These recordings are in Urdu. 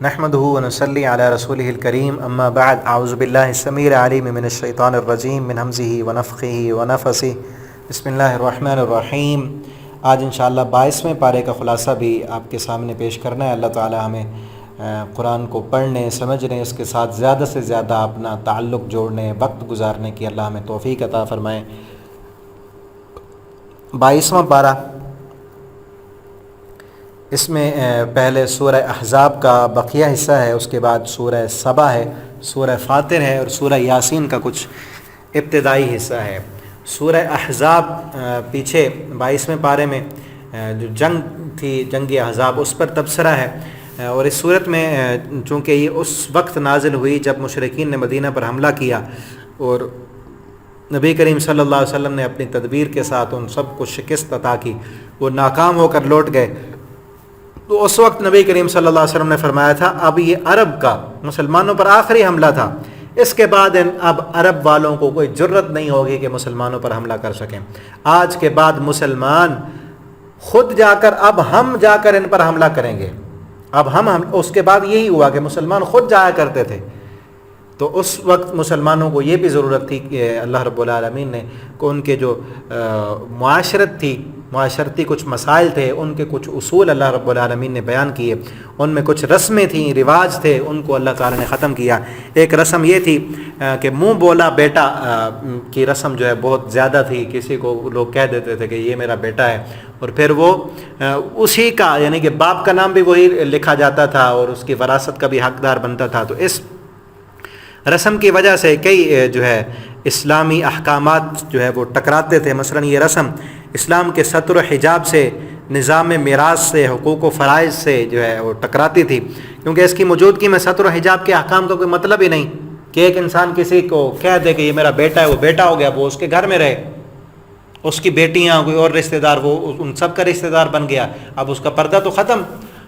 نحمده ونصلي على رسوله الكريم اما بعد اعوذ بالله السميع العليم من الشيطان الرجيم من همزه ونفخه ونفثه بسم الله الرحمن الرحیم۔ آج انشاءاللہ 22ویں پارے کا خلاصہ بھی آپ کے سامنے پیش کرنا ہے۔ اللہ تعالی ہمیں قرآن کو پڑھنے سمجھنے، اس کے ساتھ زیادہ سے زیادہ اپنا تعلق جوڑنے، وقت گزارنے کی اللہ ہمیں توفیق عطا فرمائے۔ 22واں پارہ، اس میں پہلے سورہ احزاب کا بقیہ حصہ ہے، اس کے بعد سورہ سبا ہے، سورہ فاطر ہے اور سورہ یاسین کا کچھ ابتدائی حصہ ہے۔ سورہ احزاب پیچھے 22ویں پارے میں جو جنگ تھی، جنگ احزاب، اس پر تبصرہ ہے، اور اس صورت میں چونکہ یہ اس وقت نازل ہوئی جب مشرکین نے مدینہ پر حملہ کیا اور نبی کریم صلی اللہ علیہ وسلم نے اپنی تدبیر کے ساتھ ان سب کو شکست عطا کی، وہ ناکام ہو کر لوٹ گئے۔ تو اس وقت نبی کریم صلی اللہ علیہ وسلم نے فرمایا تھا اب یہ عرب کا مسلمانوں پر آخری حملہ تھا، اس کے بعد اب عرب والوں کو کوئی جرت نہیں ہوگی کہ مسلمانوں پر حملہ کر سکیں۔ آج کے بعد مسلمان خود جا کر، اب ہم جا کر ان پر حملہ کریں گے۔ اب ہم اس کے بعد یہی ہوا کہ مسلمان خود جایا کرتے تھے، تو اس وقت مسلمانوں کو یہ بھی ضرورت تھی کہ اللہ رب العالمین نے کہ ان کے جو معاشرت تھی، معاشرتی کچھ مسائل تھے، ان کے کچھ اصول اللہ رب العالمین نے بیان کیے، ان میں کچھ رسمیں تھیں، رواج تھے، ان کو اللہ تعالی نے ختم کیا۔ ایک رسم یہ تھی کہ منہ بولا بیٹا کی رسم جو ہے بہت زیادہ تھی، کسی کو لوگ کہہ دیتے تھے کہ یہ میرا بیٹا ہے، اور پھر وہ اسی کا یعنی کہ باپ کا نام بھی وہی لکھا جاتا تھا اور اس کی وراثت کا بھی حقدار بنتا تھا۔ تو اس رسم کی وجہ سے کئی جو ہے اسلامی احکامات جو ہے وہ ٹکراتے تھے۔ مثلا یہ رسم اسلام کے ستر و حجاب سے، نظام میراث سے، حقوق و فرائض سے جو ہے وہ ٹکراتی تھی، کیونکہ اس کی موجودگی میں ستر و حجاب کے احکام کا کوئی مطلب ہی نہیں کہ ایک انسان کسی کو کہہ دے کہ یہ میرا بیٹا ہے، وہ بیٹا ہو گیا، وہ اس کے گھر میں رہے، اس کی بیٹیاں، کوئی اور رشتہ دار، وہ ان سب کا رشتہ دار بن گیا، اب اس کا پردہ تو ختم۔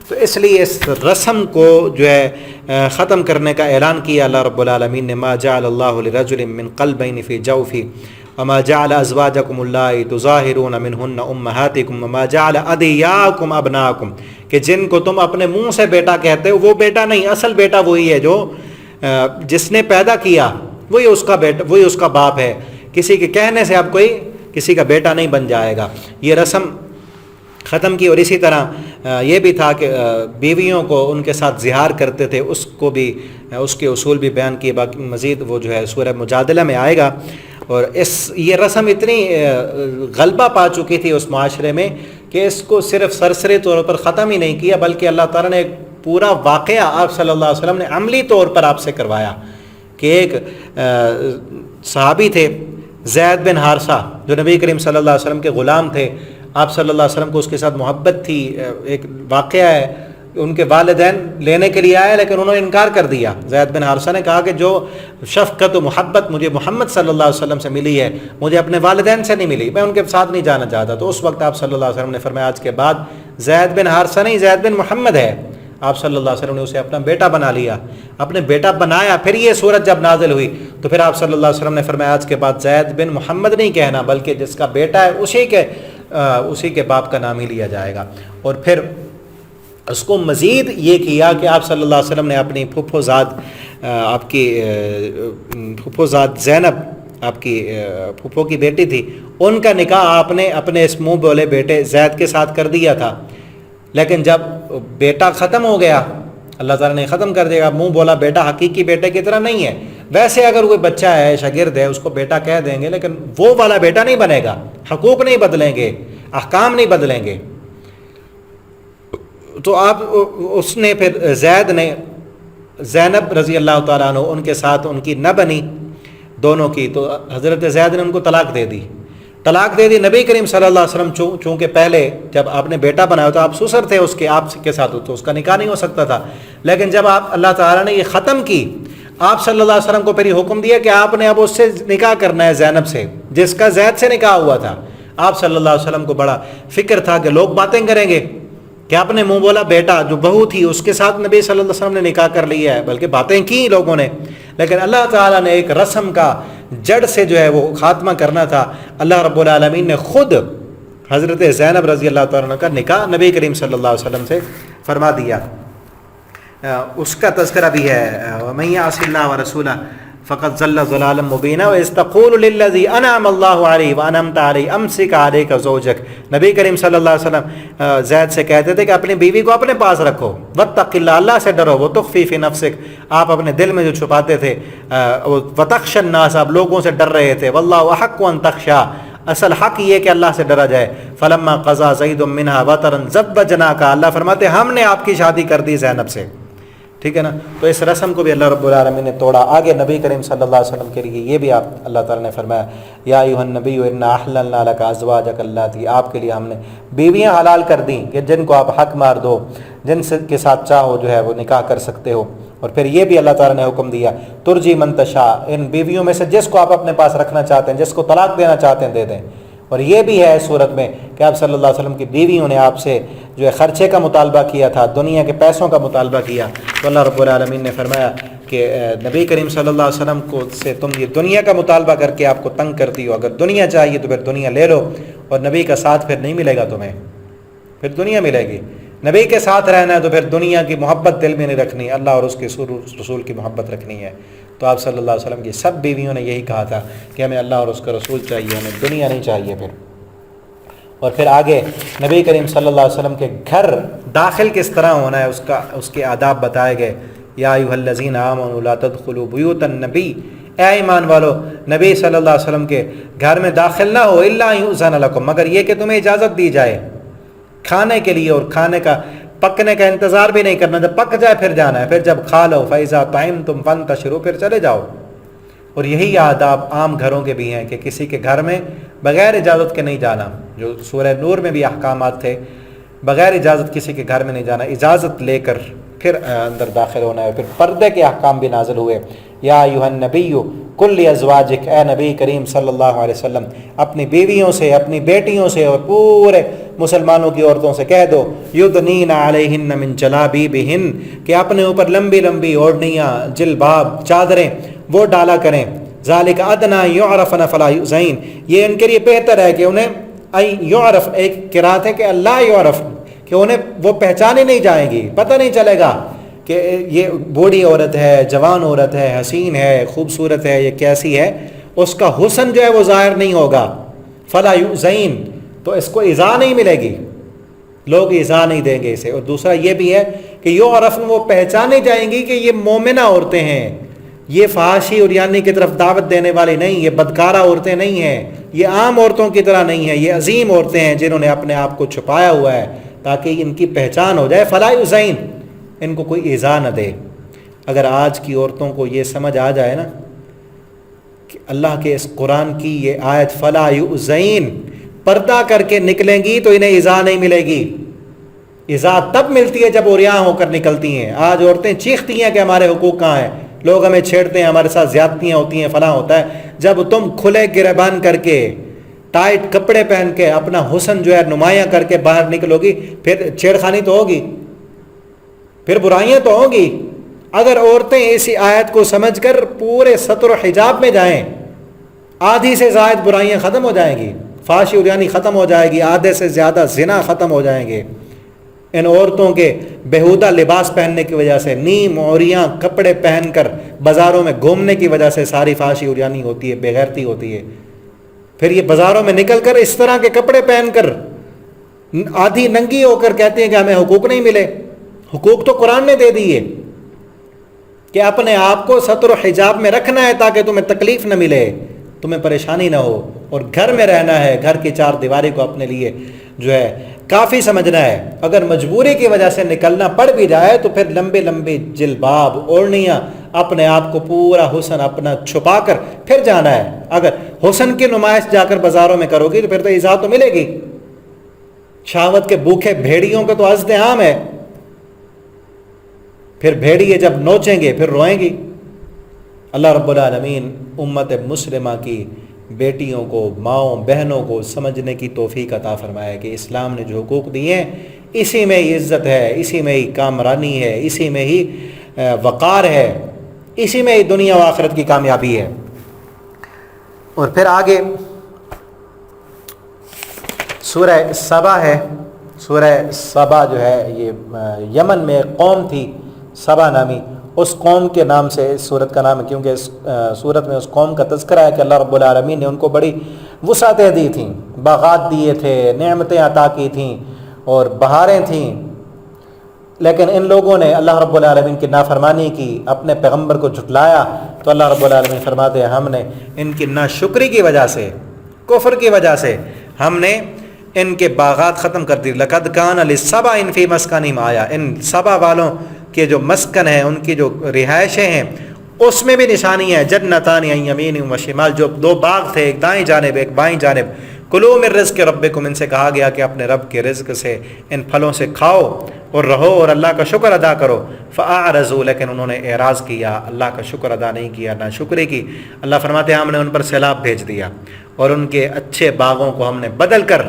تو اس لیے اس رسم کو جو ہے ختم کرنے کا اعلان کیا اللہ رب العالمین نے۔ ما جعل اللہ لرجل من قلبین فی جوفہ وما جعل ازواجکم اللہ تظاہرون منہن امہاتکم وما جعل ادعیاکم ابناکم، کہ جن کو تم اپنے منہ سے بیٹا کہتے ہو وہ بیٹا نہیں، اصل بیٹا وہی ہے جو جس نے پیدا کیا، وہی اس کا بیٹا، وہی اس کا باپ ہے۔ کسی کے کہنے سے اب کوئی کسی کا بیٹا نہیں بن جائے گا۔ یہ رسم ختم کی، اور اسی طرح یہ بھی تھا کہ بیویوں کو ان کے ساتھ زہار کرتے تھے، اس کو بھی، اس کے اصول بھی بیان کیے، باقی مزید وہ جو ہے سورہ مجادلہ میں آئے گا۔ اور یہ رسم اتنی غلبہ پا چکی تھی اس معاشرے میں کہ اس کو صرف سرسری طور پر ختم ہی نہیں کیا، بلکہ اللہ تعالیٰ نے ایک پورا واقعہ آپ صلی اللہ علیہ وسلم نے عملی طور پر آپ سے کروایا کہ ایک صحابی تھے زید بن حارثہ، جو نبی کریم صلی اللہ علیہ وسلم کے غلام تھے، آپ صلی اللہ علیہ وسلم کو اس کے ساتھ محبت تھی۔ ایک واقعہ ہے، ان کے والدین لینے کے لیے آئے لیکن انہوں نے انکار کر دیا۔ زید بن حارثہ نے کہا کہ جو شفقت و محبت مجھے محمد صلی اللہ علیہ وسلم سے ملی ہے، مجھے اپنے والدین سے نہیں ملی، میں ان کے ساتھ نہیں جانا چاہتا۔ تو اس وقت آپ صلی اللہ علیہ وسلم نے فرمایا آج کے بعد زید بن حارثہ نہیں، زید بن محمد ہے۔ آپ صلی اللہ علیہ وسلم نے اسے اپنا بیٹا بنا لیا، اپنے بیٹا بنایا۔ پھر یہ صورت جب نازل ہوئی تو پھر آپ صلی اللہ علیہ وسلم نے فرمایا آج کے بعد زید بن محمد نہیں کہنا، بلکہ جس کا بیٹا ہے اسی کے باپ کا نام ہی لیا جائے گا۔ اور پھر اس کو مزید یہ کیا کہ آپ صلی اللہ علیہ وسلم نے اپنی آپ کی پھپھو زاد زینب، آپ کی پھپھو کی بیٹی تھی، ان کا نکاح آپ نے اپنے اس منہ بولے بیٹے زید کے ساتھ کر دیا تھا، لیکن جب بیٹا ختم ہو گیا، اللہ تعالیٰ نے ختم کر دیا۔ منہ بولا بیٹا حقیقی بیٹے کی طرح نہیں ہے، ویسے اگر کوئی بچہ ہے، شاگرد ہے، اس کو بیٹا کہہ دیں گے، لیکن وہ والا بیٹا نہیں بنے گا، حقوق نہیں بدلیں گے، احکام نہیں بدلیں گے۔ تو اس نے پھر زید نے زینب رضی اللہ تعالیٰ عنہ ان کے ساتھ ان کی نہ بنی دونوں کی، تو حضرت زید نے ان کو طلاق دے دی۔ نبی کریم صلی اللہ علیہ وسلم چونکہ پہلے جب آپ نے بیٹا بنایا تو آپ سسر تھے اس کے، آپ کے ساتھ تو اس کا نکاح نہیں ہو سکتا تھا، لیکن جب اللہ تعالیٰ نے یہ ختم کی، آپ صلی اللہ علیہ وسلم کو پھر یہ حکم دیا کہ آپ نے اب اس سے نکاح کرنا ہے، زینب سے، جس کا زید سے نکاح ہوا تھا۔ آپ صلی اللہ علیہ وسلم کو بڑا فکر تھا کہ لوگ باتیں کریں گے کہ آپ نے منہ بولا بیٹا، جو بہو تھی اس کے ساتھ نبی صلی اللہ علیہ وسلم نے نکاح کر لیا ہے، بلکہ باتیں کی لوگوں نے، لیکن اللہ تعالیٰ نے ایک رسم کا جڑ سے جو ہے وہ خاتمہ کرنا تھا۔ اللہ رب العالمین نے خود حضرت زینب رضی اللہ تعالیٰ عنہ کا نکاح نبی کریم صلی اللہ علیہ وسلم سے فرما دیا۔ اس کا تذکرہ بھی ہے، وَمَن يَعْصِ اللَّهَ وَرَسُولَهُ فقط ضل ضلالا مبینا وَإِذْ تَقُولُ لِلَّذِي أَنْعَمَ اللَّهُ عَلَيْهِ وَأَنْعَمْتَ عَلَيْهِ أَمْسِكْ عَلَيْكَ زَوْجَكَ، نبی کریم صلی اللہ علیہ وسلم زید سے کہتے تھے کہ اپنی بیوی کو اپنے پاس رکھو، وَاتَّقِ اللَّهَ، اللہ سے ڈرو، وَتُخْفِي فِي نَفْسِكَ، آپ اپنے دل میں جو چھپاتے تھے، وَتَخْشَى النَّاسَ، آپ لوگوں سے ڈر رہے تھے، وَاللَّهُ أَحَقُّ أَن تَخْشَىٰ، اصل حق یہ کہ اللہ سے ڈرا جائے، فَلَمَّا قَضَىٰ زَيْدٌ مِّنْهَا وَطَرًا زَوَّجْنَاكَ، اللہ فرماتے ہم نے آپ کی شادی کر دی زینب سے، ٹھیک ہے نا۔ تو اس رسم کو بھی اللہ رب العالمین نے توڑا۔ آگے نبی کریم صلی اللہ علیہ وسلم کے لیے یہ بھی آپ اللہ تعالیٰ نے فرمایا، یا ایھا النبی انا احللنا لک ازواجک اللاتی، آپ کے لیے ہم نے بیویاں حلال کر دیں کہ جن کو آپ حق مار دو، جن کے ساتھ چاہو جو ہے وہ نکاح کر سکتے ہو۔ اور پھر یہ بھی اللہ تعالیٰ نے حکم دیا، ترجی من تشاء، ان بیویوں میں سے جس کو آپ اپنے پاس رکھنا چاہتے ہیں، جس کو طلاق دینا چاہتے ہیں دے دیں۔ اور یہ بھی ہے اس صورت میں کہ آپ صلی اللہ علیہ وسلم کی بیویوں نے آپ سے جو ہے خرچے کا مطالبہ کیا تھا، دنیا کے پیسوں کا مطالبہ کیا، تو اللہ رب العالمین نے فرمایا کہ نبی کریم صلی اللہ علیہ وسلم کو سے تم یہ دنیا کا مطالبہ کر کے آپ کو تنگ کرتی ہو، اگر دنیا چاہیے تو پھر دنیا لے لو، اور نبی کا ساتھ پھر نہیں ملے گا تمہیں، پھر دنیا ملے گی۔ نبی کے ساتھ رہنا ہے تو پھر دنیا کی محبت دل میں نہیں رکھنی، اللہ اور اس کے رسول کی محبت رکھنی ہے۔ تو آپ صلی اللہ علیہ وسلم کی سب بیویوں نے یہی کہا تھا کہ ہمیں اللہ اور اس کا رسول چاہیے، ہمیں دنیا نہیں چاہیے پھر۔ اور پھر آگے نبی کریم صلی اللہ علیہ وسلم کے گھر داخل کس طرح ہونا ہے اس کے آداب بتائے گئے، یا ایھا الذین آمنوا لا تدخلوا بیوت النبی، اے ایمان والو نبی صلی اللہ علیہ وسلم کے گھر میں داخل نہ ہو، الا ان یؤذن لکم، مگر یہ کہ تمہیں اجازت دی جائے کھانے کے لیے، اور کھانے کا پکنے کا انتظار بھی نہیں کرنا، جب پک جائے پھر جانا ہے، پھر جب کھا لو فَإِذَا طَعِمْتُمْ فَانتَشِرُوا، پھر چلے جاؤ۔ اور یہی آداب عام گھروں کے بھی ہیں کہ کسی کے گھر میں بغیر اجازت کے نہیں جانا، جو سورہ نور میں بھی احکامات تھے، بغیر اجازت کسی کے گھر میں نہیں جانا، اجازت لے کر پھر اندر داخل ہونا ہے۔ پھر پردے کے احکام بھی نازل ہوئے، یا ایھا النبی قل لازواجک، اے نبی کریم صلی اللہ علیہ وسلم اپنی بیویوں سے، اپنی بیٹیوں سے اور پورے مسلمانوں کی عورتوں سے کہہ دو، یدنین علیہن من جلابیبہن، کہ اپنے اوپر لمبی لمبی اوڑھنیاں، جلباب، چادریں وہ ڈالا کریں، ذالک ادنی یعرفن فلا یؤذین، یہ ان کے لیے بہتر ہے کہ انہیں یعرف، ایک قرات ہے کہ اللہ یعرف، کہ انہیں وہ پہچانے نہیں جائیں گی، پتہ نہیں چلے گا کہ یہ بوڑھی عورت ہے، جوان عورت ہے، حسین ہے، خوبصورت ہے، یہ کیسی ہے، اس کا حسن جو ہے وہ ظاہر نہیں ہوگا، فلا یؤذین، تو اس کو ایذا نہیں ملے گی، لوگ ایذا نہیں دیں گے اسے۔ اور دوسرا یہ بھی ہے کہ یعرف، وہ پہچانے جائیں گی کہ یہ مومنہ عورتیں ہیں، یہ فحاشی اور یعنی کی طرف دعوت دینے والی نہیں، یہ بدکارہ عورتیں نہیں ہیں، یہ عام عورتوں کی طرح نہیں ہیں، یہ عظیم عورتیں ہیں جنہوں نے اپنے آپ کو چھپایا ہوا ہے تاکہ ان کی پہچان ہو جائے، فلا یؤذین، ان کو کوئی ایذا نہ دے۔ اگر آج کی عورتوں کو یہ سمجھ آ جائے نا کہ اللہ کے اس قرآن کی یہ آیت فلا یؤذین، پردہ کر کے نکلیں گی تو انہیں ایذا نہیں ملے گی، ایذا تب ملتی ہے جب عریاں ہو کر نکلتی ہیں۔ آج عورتیں چیختی ہیں کہ ہمارے حقوق کہاں ہیں، لوگ ہمیں چھیڑتے ہیں، ہمارے ساتھ زیادتیاں ہوتی ہیں، فلاں ہوتا ہے۔ جب تم کھلے گریبان کر کے، ٹائٹ کپڑے پہن کے، اپنا حسن جو ہے نمایاں کر کے باہر نکلو گی، پھر چھیڑخانی تو ہوگی، پھر برائیاں تو ہوں گی۔ اگر عورتیں اسی آیت کو سمجھ کر پورے ستر و حجاب میں جائیں، آدھی سے زائد برائیاں ختم ہو جائیں گی، فحاشی عریانی ختم ہو جائے گی، آدھے سے زیادہ زنا ختم ہو جائیں گے۔ ان عورتوں کے بیہودہ لباس پہننے کی وجہ سے، نیم عوریاں کپڑے پہن کر بازاروں میں گھومنے کی وجہ سے ساری فحاشی عریانی ہوتی ہے، بے غیرتی ہوتی ہے۔ پھر یہ بازاروں میں نکل کر اس طرح کے کپڑے پہن کر آدھی ننگی ہو کر کہتے ہیں کہ ہمیں حقوق نہیں ملے۔ حقوق تو قرآن نے دے دیے کہ اپنے آپ کو ستر و حجاب میں رکھنا ہے تاکہ تمہیں تکلیف نہ ملے، تمہیں پریشانی نہ ہو، اور گھر میں رہنا ہے، گھر کی چار دیواری کو اپنے لیے جو ہے کافی سمجھنا ہے۔ اگر مجبوری کی وجہ سے نکلنا پڑ بھی جائے تو پھر لمبے لمبے جلباب اوڑھنیاں، اپنے آپ کو پورا حسن اپنا چھپا کر پھر جانا ہے۔ اگر حسن کی نمائش جا کر بازاروں میں کرو گی تو پھر تو ایذا تو ملے گی۔ شہوت کے بھوکے بھیڑیوں کا تو عزت عام ہے، پھر بھیڑیے جب نوچیں گے پھر روئیں گی۔ اللہ رب العالمین امت مسلمہ کی بیٹیوں کو، ماؤں بہنوں کو سمجھنے کی توفیق عطا فرمائے کہ اسلام نے جو حقوق دیے ہیں اسی میں ہی عزت ہے، اسی میں ہی کامرانی ہے، اسی میں ہی وقار ہے، اسی میں ہی دنیا و آخرت کی کامیابی ہے۔ اور پھر آگے سورہ سبا ہے۔ سورہ سبا جو ہے یہ یمن میں ایک قوم تھی سبا نامی اس قوم کے نام سے اس صورت کا نام ہے، کیونکہ اس صورت میں اس قوم کا تذکرہ ہے کہ اللہ رب العالمین نے ان کو بڑی وسعتیں دی تھیں، باغات دیے تھے، نعمتیں عطا کی تھیں اور بہاریں تھیں، لیکن ان لوگوں نے اللہ رب العالمین کی نافرمانی کی، اپنے پیغمبر کو جھٹلایا، تو اللہ رب العالمین فرماتے ہیں ہم نے ان کی ناشکری کی وجہ سے، کفر کی وجہ سے ہم نے ان کے باغات ختم کر دی۔ لقد کان لسبا فی مسکنہم آیا، ان سبا والوں کے جو مسکن ہیں، ان کی جو رہائشیں ہیں، اس میں بھی نشانی ہے۔ جنتان عن یمین و شمال، جو دو باغ تھے، ایک دائیں جانب ایک بائیں جانب۔ کلوا من رزق ربکم، ان سے کہا گیا کہ اپنے رب کے رزق سے ان پھلوں سے کھاؤ اور رہو اور اللہ کا شکر ادا کرو۔ فاعرضوا، لیکن انہوں نے اعراض کیا، اللہ کا شکر ادا نہیں کیا، نہ شکری کی۔ اللہ فرماتے ہیں ہم نے ان پر سیلاب بھیج دیا اور ان کے اچھے باغوں کو ہم نے بدل کر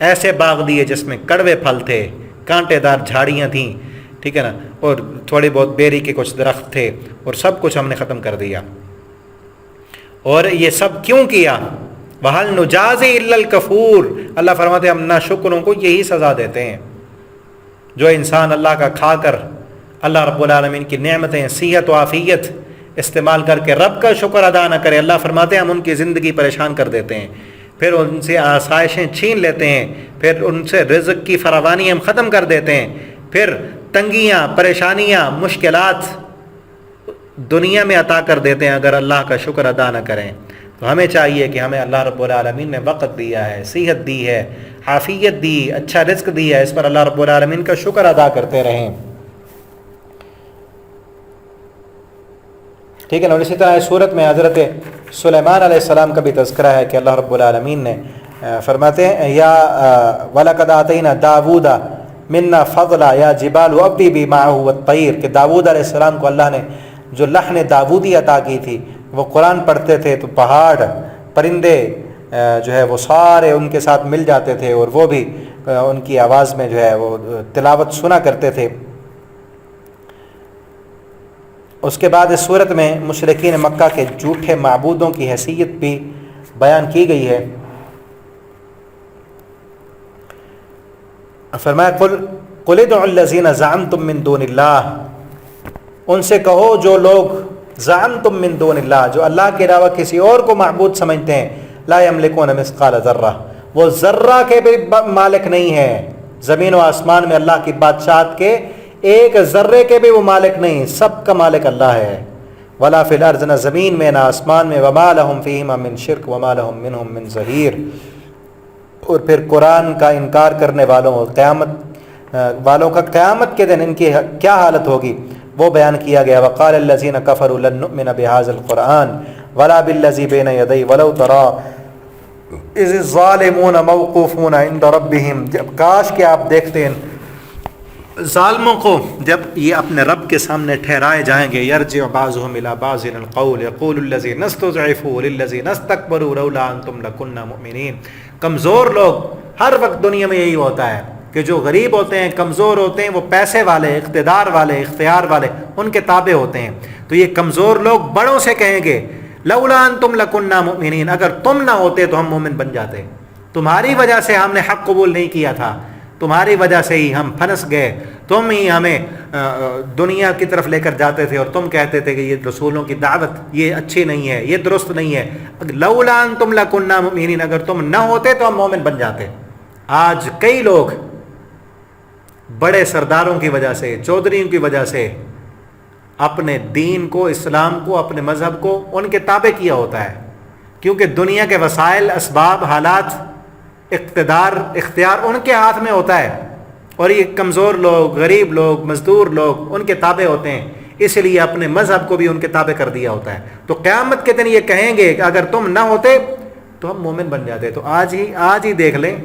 ایسے باغ دیے جس میں کڑوے پھل تھے، کانٹے دار جھاڑیاں تھیں، ٹھیک ہے نا، اور تھوڑی بہت بیری کے کچھ درخت تھے، اور سب کچھ ہم نے ختم کر دیا۔ اور یہ سب کیوں کیا؟ وَهَلْ نُجَازِي إِلَّا الْكَفُورَ، اللہ فرماتے ہیں ہم ناشکروں کو یہی سزا دیتے ہیں۔ جو انسان اللہ کا کھا کر اللہ رب العالمین کی نعمتیں صحت و عافیت استعمال کر کے رب کا شکر ادا نہ کرے، اللہ فرماتے ہیں ہم ان کی زندگی پریشان کر دیتے ہیں، پھر ان سے آسائشیں چھین لیتے ہیں، پھر ان سے رزق کی فراوانی ہم ختم کر دیتے ہیں، پھر تنگیاں، پریشانیاں، مشکلات دنیا میں عطا کر دیتے ہیں اگر اللہ کا شکر ادا نہ کریں۔ تو ہمیں چاہیے کہ ہمیں اللہ رب العالمین نے وقت دیا ہے، صحت دی ہے، عافیت دی، اچھا رزق دیا ہے، اس پر اللہ رب العالمین کا شکر ادا کرتے رہیں، ٹھیک ہے نا۔ اور اسی طرح اس صورت میں حضرت سلیمان علیہ السلام کا بھی تذکرہ ہے کہ اللہ رب العالمین نے فرماتے ہیں یا وَلَقَدْ آتَيْنَا دَاوُودَ مِنَّا فَضْلًا یا جِبَالُ أَوِّبِي مَعَهُ وَالطَّيْرُ، کہ داود علیہ السلام کو اللہ نے جو لحن داودی عطا کی تھی، وہ قرآن پڑھتے تھے تو پہاڑ، پرندے جو ہے وہ سارے ان کے ساتھ مل جاتے تھے، اور وہ بھی ان کی آواز میں جو ہے وہ تلاوت سنا کرتے تھے۔ اس کے بعد اس صورت میں مشرکین مکہ کے جھوٹے معبودوں کی حیثیت بھی بیان کی گئی ہے۔ فرمایا قل ادعوا الذین زعمتم من دون اللہ، ان سے کہو جو لوگ زعمتم من دون اللہ، جو اللہ کے علاوہ کسی اور کو معبود سمجھتے ہیں، لا یملکون مثقال ذرہ، وہ ذرہ کے بھی مالک نہیں ہیں، زمین و آسمان میں اللہ کی بادشاہت کے ایک ذرے کے بھی وہ مالک نہیں، سب کا مالک اللہ ہے۔ ولا فی الارض، نہ زمین میں نہ آسمان میں، وما لہم فیہما من شرک وما لہم منہم من ظہیر۔ اور پھر قرآن کا انکار کرنے والوں کا قیامت کے دن ان کی کیا حالت ہوگی وہ بیان کیا گیا۔ وقال الذین کفروا لن نؤمن بهذا القرآن ولا بالذی بین یدیہ ولو تری اذ الظالمون موقوفون عند ربهم، جب کاش کہ آپ دیکھتے ہیں ظالموں کو جب یہ اپنے رب کے سامنے ٹھہرائے جائیں گے، یرجع بعضهم الى بعض القول یقول الذین استضعفوا للذین استکبروا لولا انتم لکنا مؤمنین۔ کمزور لوگ ہر وقت دنیا میں یہی ہوتا ہے کہ جو غریب ہوتے ہیں، کمزور ہوتے ہیں، وہ پیسے والے، اقتدار والے، اختیار والے ان کے تابع ہوتے ہیں، تو یہ کمزور لوگ بڑوں سے کہیں گے لولا انتم لکنا مؤمنین، اگر تم نہ ہوتے تو ہم مومن بن جاتے، تمہاری وجہ سے ہم نے حق قبول نہیں کیا تھا، تمہاری وجہ سے ہی ہم پھنس گئے، تم ہی ہمیں دنیا کی طرف لے کر جاتے تھے اور تم کہتے تھے کہ یہ رسولوں کی دعوت یہ اچھی نہیں ہے، یہ درست نہیں ہے، لولا انتم لکنا مؤمنین، اگر تم نہ ہوتے تو ہم مومن بن جاتے۔ آج کئی لوگ بڑے سرداروں کی وجہ سے، چودھریوں کی وجہ سے اپنے دین کو، اسلام کو، اپنے مذہب کو ان کے تابع کیا ہوتا ہے، کیونکہ دنیا کے وسائل، اسباب، حالات، اقتدار، اختیار ان کے ہاتھ میں ہوتا ہے، اور یہ کمزور لوگ، غریب لوگ، مزدور لوگ ان کے تابع ہوتے ہیں، اس لیے اپنے مذہب کو بھی ان کے تابع کر دیا ہوتا ہے۔ تو قیامت کے دن یہ کہیں گے کہ اگر تم نہ ہوتے تو ہم مومن بن جاتے۔ تو آج ہی دیکھ لیں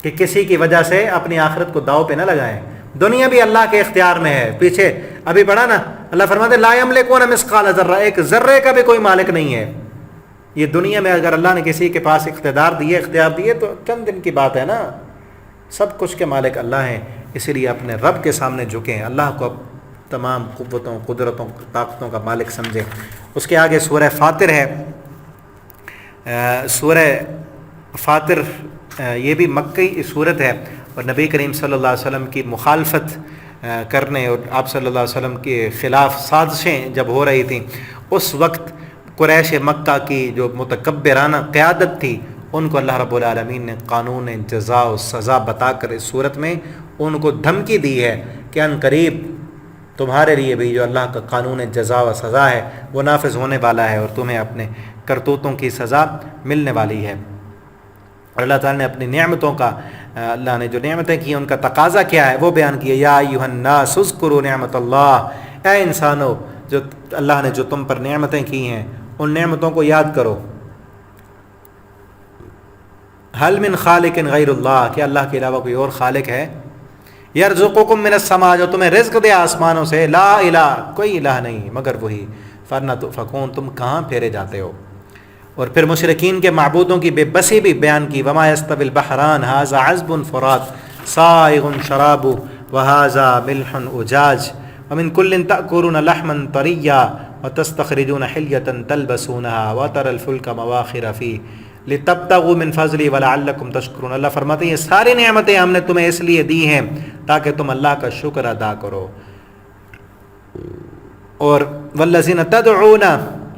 کہ کسی کی وجہ سے اپنی آخرت کو داؤ پہ نہ لگائیں، دنیا بھی اللہ کے اختیار میں ہے۔ پیچھے ابھی پڑھا نا، اللہ فرماتے لا یملکون مثقال ذرہ، ایک ذرے کا بھی کوئی مالک نہیں ہے۔ یہ دنیا میں اگر اللہ نے کسی کے پاس اقتدار دیے، اختیار دیے، تو چند دن کی بات ہے نا، سب کچھ کے مالک اللہ ہیں۔ اسی لیے اپنے رب کے سامنے جھکیں، اللہ کو تمام قوتوں، قدرتوں، طاقتوں کا مالک سمجھیں۔ اس کے آگے سورہ فاطر ہے۔ سورہ فاطر یہ بھی مکی صورت ہے، اور نبی کریم صلی اللہ علیہ وسلم کی مخالفت کرنے اور آپ صلی اللہ علیہ وسلم کے خلاف سازشیں جب ہو رہی تھیں، اس وقت قریش مکہ کی جو متکبرانہ قیادت تھی ان کو اللہ رب العالمین نے قانون جزا و سزا بتا کر اس صورت میں ان کو دھمکی دی ہے کہ ان قریب تمہارے لیے بھی جو اللہ کا قانون جزا و سزا ہے وہ نافذ ہونے والا ہے اور تمہیں اپنے کرتوتوں کی سزا ملنے والی ہے۔ اور اللہ تعالیٰ نے اپنی نعمتوں کا، اللہ نے جو نعمتیں کی ان کا تقاضا کیا ہے وہ بیان کیا، یا ایھا الناس اذکروا نعمت اللہ، اے انسانوں جو اللہ نے جو تم پر نعمتیں کی ہیں ان نعمتوں کو یاد کرو۔ هل من خالق غیر اللہ، کیا اللہ کے علاوہ کوئی اور خالق ہے؟ یرزقکم من السماء، جو تمہیں رزق دے آسمانوں سے، لا الہ، کوئی الہ نہیں مگر وہی، فَأَنَّىٰ تُؤْفَكُونَ، تم کہاں پھیرے جاتے ہو۔ اور پھر مشرکین کے معبودوں کی بے بسی بھی بیان کی، وَمَا يَسْتَوِي الْبَحْرَانِ هَٰذَا عَذْبٌ فُرَاتٌ سَائِغٌ شَرَابُهُ وَهَٰذَا مِلْحٌ أُجَاجٌ وَمِن كُلٍّ تَأْكُلُونَ لَحْمًا طَرِيًّا وَتَسْتَخْرِجُونَ حِلْيَةً تَلْبَسُونَهَا وَتَرَى الْفُلْكَ مَوَاخِرَ فِيهِ لِتَبْتَغُوا مِن فَضْلِهِ وَلَعَلَّكُمْ تَشْكُرُونَ۔ اللہ فرماتے ہیں یہ ساری نعمتیں ہم نے تمہیں اس لیے دی ہیں تاکہ تم اللہ کا شکر ادا کرو۔ اور وَالَّذِينَ تَدْعُونَ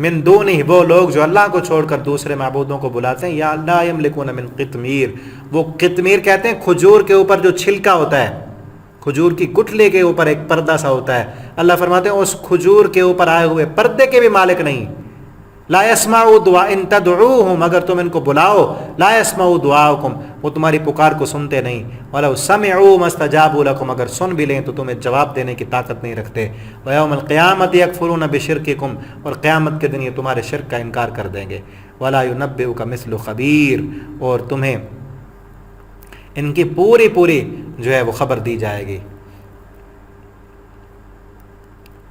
مِن دُونِهِ، وہ لوگ جو اللہ کو چھوڑ کر دوسرے معبودوں کو بلاتے ہیں، یا لَا يَمْلِكُونَ مِن قِطْمِيرٍ، وہ قطمیر کہتے ہیں کھجور کے اوپر جو چھلکا ہوتا ہے، کھجور کی گٹھلی کے اوپر ایک پردہ سا ہوتا ہے، اللہ فرماتے ہیں اس کھجور کے اوپر آئے ہوئے پردے کے بھی مالک نہیں۔ لا يسمعوا دعاء ان تدعوهم، اگر تم ان کو بلاؤ، لا يسمعوا دعاءکم، وہ تمہاری پکار کو سنتے نہیں، ولو سمعوا ما استجابوا لكم، اگر سن بھی لیں تو تمہیں جواب دینے کی طاقت نہیں رکھتے۔ ويوم القیامت یکفرون بشرککم، اور قیامت کے دن یہ تمہارے شرک کا انکار کر دیں گے۔ ولا ينبئک مثل خبیر، اور تمہیں ان کی پوری جو ہے وہ خبر دی جائے گی۔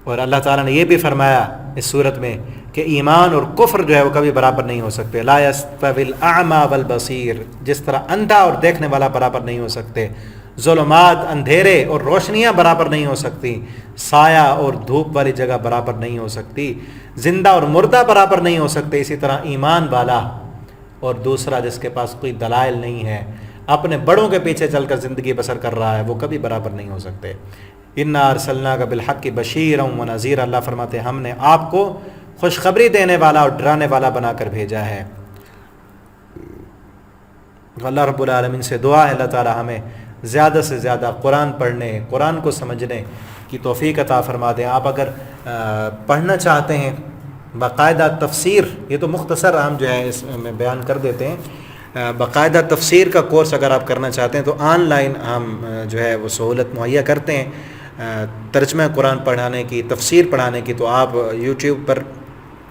اور اللہ تعالیٰ نے یہ بھی فرمایا اس صورت میں کہ ایمان اور کفر جو ہے وہ کبھی برابر نہیں ہو سکتے۔ لا یستوی الاعمی والبصیر، جس طرح اندھا اور دیکھنے والا برابر نہیں ہو سکتے، ظلمات اندھیرے اور روشنیاں برابر نہیں ہو سکتی، سایہ اور دھوپ والی جگہ برابر نہیں ہو سکتی، زندہ اور مردہ برابر نہیں ہو سکتے، اسی طرح ایمان والا اور دوسرا جس کے پاس کوئی دلائل نہیں ہے، اپنے بڑوں کے پیچھے چل کر زندگی بسر کر رہا ہے، وہ کبھی برابر نہیں ہو سکتے۔ اِنَّا أَرْسَلْنَاكَ بِالْحَقِّ بَشِيرًا وَنَذِيرًا، اللہ فرماتے ہیں ہم نے آپ کو خوشخبری دینے والا اور ڈرانے والا بنا کر بھیجا ہے۔ اللہ رب العالمین سے دعا ہے اللہ تعالی ہمیں زیادہ سے زیادہ قرآن پڑھنے، قرآن کو سمجھنے کی توفیق عطا فرما دیں۔ آپ اگر پڑھنا چاہتے ہیں باقاعدہ تفسیر، یہ تو مختصر ہم جو ہے اس میں بیان کر دیتے ہیں، باقاعدہ تفسیر کا کورس اگر آپ کرنا چاہتے ہیں تو آن لائن ہم جو ہے وہ سہولت مہیا کرتے ہیں ترجمہ قرآن پڑھانے کی، تفسیر پڑھانے کی۔ تو آپ یوٹیوب پر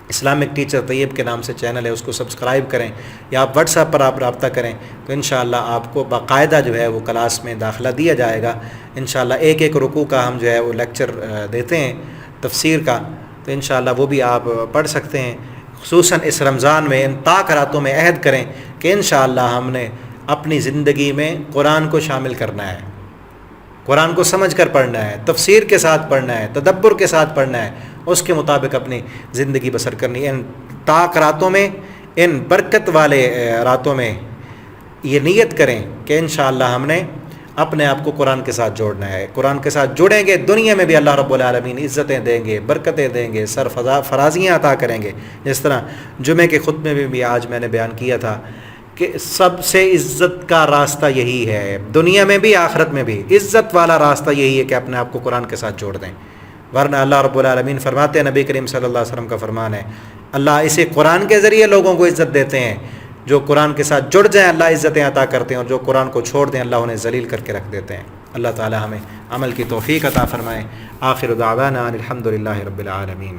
اسلامک ٹیچر طیب کے نام سے چینل ہے، اس کو سبسکرائب کریں، یا آپ واٹس ایپ پر آپ رابطہ کریں تو انشاءاللہ آپ کو باقاعدہ جو ہے وہ کلاس میں داخلہ دیا جائے گا۔ انشاءاللہ ایک رکوع کا ہم جو ہے وہ لیکچر دیتے ہیں تفسیر کا، تو انشاءاللہ وہ بھی آپ پڑھ سکتے ہیں۔ خصوصاً اس رمضان میں ان طاق راتوں میں عہد کریں کہ انشاءاللہ ہم نے اپنی زندگی میں قرآن کو شامل کرنا ہے، قرآن کو سمجھ کر پڑھنا ہے، تفسیر کے ساتھ پڑھنا ہے، تدبر کے ساتھ پڑھنا ہے، اس کے مطابق اپنی زندگی بسر کرنی ہے۔ ان طاق راتوں میں، ان برکت والے راتوں میں یہ نیت کریں کہ انشاءاللہ ہم نے اپنے آپ کو قرآن کے ساتھ جوڑنا ہے۔ قرآن کے ساتھ جڑیں گے، دنیا میں بھی اللہ رب العالمین عزتیں دیں گے، برکتیں دیں گے، فرازیاں عطا کریں گے۔ جس طرح جمعے کے خطبے میں بھی آج میں نے بیان کیا تھا کہ سب سے عزت کا راستہ یہی ہے، دنیا میں بھی آخرت میں بھی عزت والا راستہ یہی ہے کہ اپنے آپ کو قرآن کے ساتھ جوڑ دیں۔ ورنہ اللہ رب العالمین فرماتے ہیں، نبی کریم صلی اللہ علیہ وسلم کا فرمان ہے، اللہ اسے قرآن کے ذریعے لوگوں کو عزت دیتے ہیں، جو قرآن کے ساتھ جڑ جائیں اللہ عزتیں عطا کرتے ہیں، اور جو قرآن کو چھوڑ دیں اللہ انہیں ذلیل کر کے رکھ دیتے ہیں۔ اللہ تعالی ہمیں عمل کی توفیق عطا فرمائے۔ آخر دعوانا الحمد للہ رب العالمین۔